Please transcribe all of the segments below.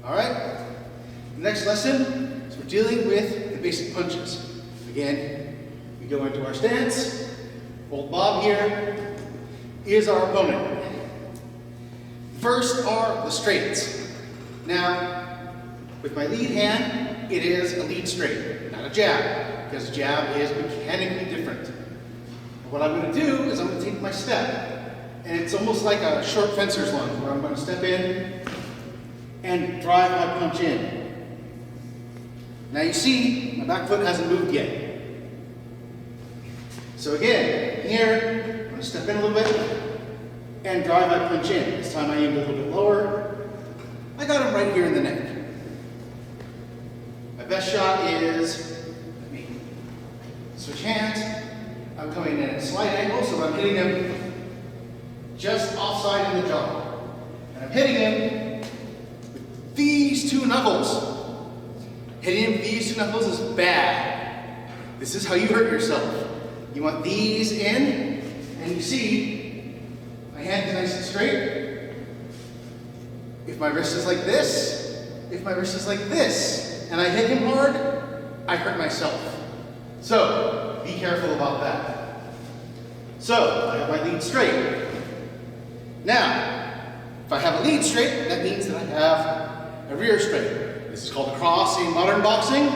All right? The next lesson is we're dealing with the basic punches. Again, we go into our stance. Old Bob here is our opponent. First are the straights. Now, with my lead hand, it is a lead straight, not a jab, because a jab is mechanically different. What I'm going to do is I'm going to take my step, and it's almost like a short fencer's lunge, where I'm going to step in and drive my punch in. Now you see, my back foot hasn't moved yet. So again, here, I'm going to step in a little bit and drive my punch in. This time I aimed a little bit lower. I got him right here in the neck. My best shot is, let me switch hands. I'm coming in at a slight angle, so I'm hitting him just offside in the jaw. And I'm hitting him with these two knuckles. Hitting him with these two knuckles is bad. This is how you hurt yourself. You want these in, and you see, my hand is nice and straight. If my wrist is like this, if my wrist is like this, and I hit him hard, I hurt myself. So, be careful about that. So, I have my lead straight. Now, if I have a lead straight, that means that I have a rear straight. This is called a cross in modern boxing.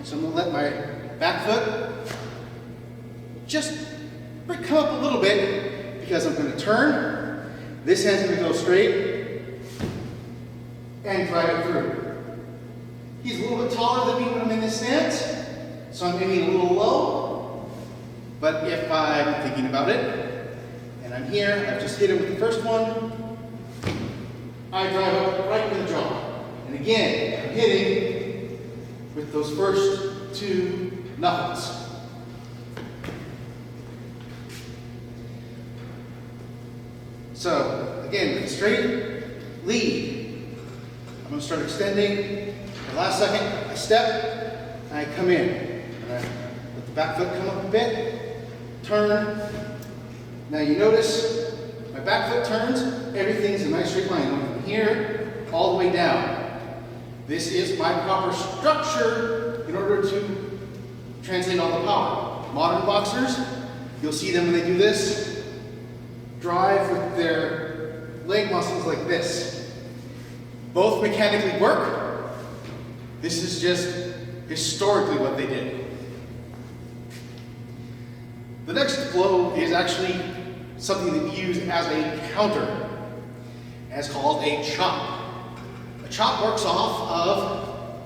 So I'm going to let my back foot just come up a little bit because I'm going to turn. This hand's going to go straight and drive it through. He's a little bit taller than me when I'm in this stance, so I'm aiming a little low. But if I'm thinking about it, and I'm here, I've just hit him with the first one, I drive up right to the jaw. And again, I'm hitting with those first two knuckles. So, again, with the straight lead, I'm going to start extending. The last second, I step, and I come in. And I let the back foot come up a bit, turn. Now you notice, my back foot turns, everything's in a nice straight line, going from here all the way down. This is my proper structure in order to translate all the power. Modern boxers, you'll see them when they do this, drive with their leg muscles like this. Both mechanically work. This is just historically what they did. The next blow is actually something that we use as a counter, as called a chop. A chop works off of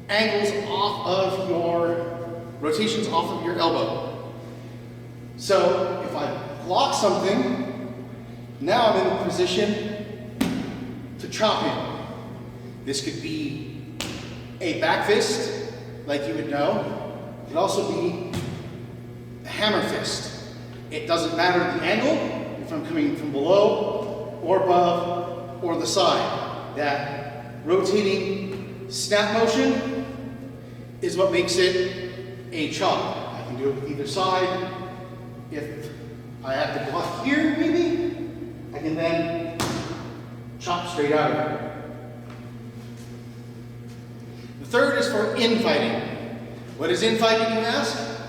angles off of your rotations off of your elbow. So if I block something, now I'm in a position to chop him. This could be a back fist, like you would know. It could also be a hammer fist. It doesn't matter the angle, if I'm coming from below or above or the side. That rotating snap motion is what makes it a chop. I can do it with either side. If I have to block here, maybe, I can then chop straight out of it. The third is for infighting. What is infighting, you ask?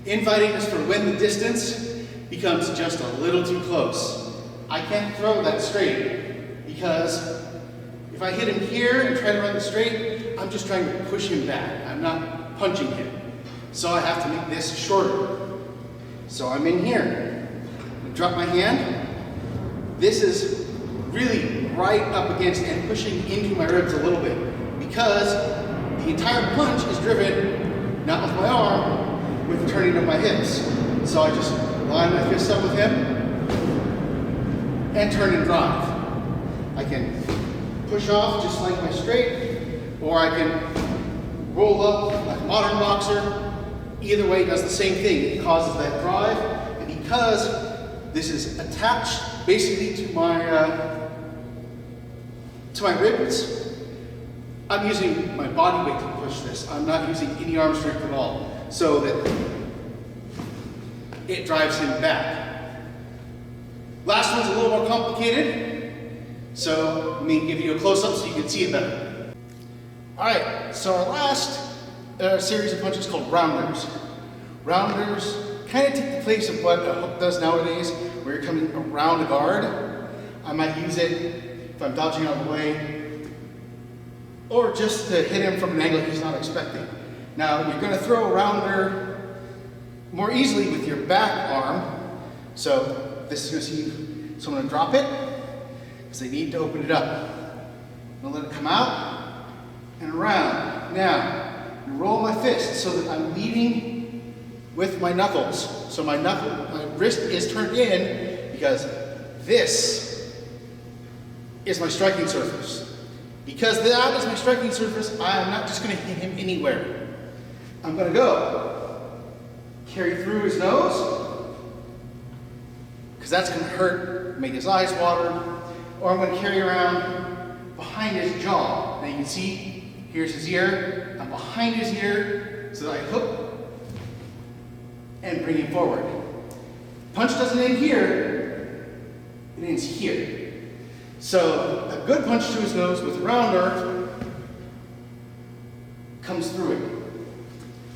Infighting is for when the distance becomes just a little too close. I can't throw that straight because if I hit him here and try to run the straight, I'm just trying to push him back. I'm not punching him. So I have to make this shorter. So I'm in here. I drop my hand. This is really right up against and pushing into my ribs a little bit because the entire punch is driven, not with my arm, with the turning of my hips. So I just line my fists up with him and turn and drive. I can push off just like my straight, or I can roll up like a modern boxer. Either way does the same thing. It causes that drive, and because this is attached basically to my ribs, I'm using my body weight to push this. I'm not using any arm strength at all, so that it drives him back. Last one's a little more complicated. So let me give you a close-up so you can see it better. All right, so our last series of punches called rounders. Rounders kind of take the place of what a hook does nowadays, where you're coming around a guard. I might use it if I'm dodging out of the way, or just to hit him from an angle he's not expecting. Now, you're going to throw a rounder more easily with your back arm. So this is going to see, so I'm going to drop it, because I need to open it up. I'm going to let it come out and around. Now, roll my fist so that I'm leading with my knuckles. So my wrist is turned in because this is my striking surface. Because that is my striking surface, I am not just going to hit him anywhere. I'm going to go carry through his nose, because that's going to hurt, make his eyes water, or I'm going to carry around behind his jaw. Now you can see, here's his ear, I'm behind his ear, so that I hook and bring him forward. Punch doesn't end here, it ends here. So a good punch to his nose with a rounder comes through it.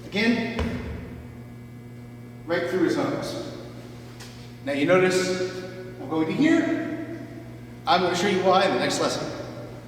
Again, right through his nose. Now you notice I'm going to here. I'm going to show you why in the next lesson.